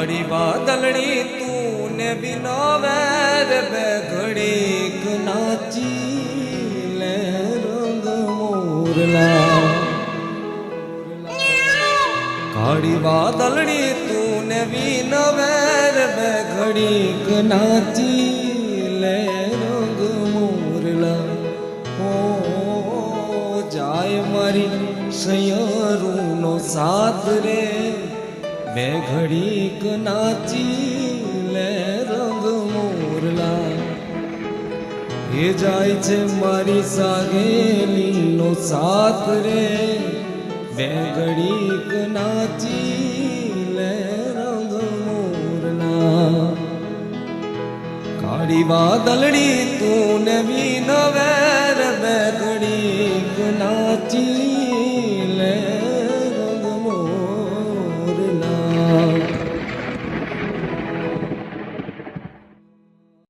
કાળી વાદળડી તું ને વિનોવેર બે ઘડીક નાચી લે રંગ મોરલા કાળી વાદળડી તું ને વિનોવેર બે ઘડીક નાચી લે રંગ મોરલા ઓ જાય મારી સૈયરૂનો સાથ રે બે ઘડીક નાચી લે રંગ મોરલા એ જાય છે મારી સાગેલીનો સાથ રે બે ઘડીક નાચી લે રંગ મોરલા કાળી વાદળડી તું ને વિનવેર બે ઘડીક નાચી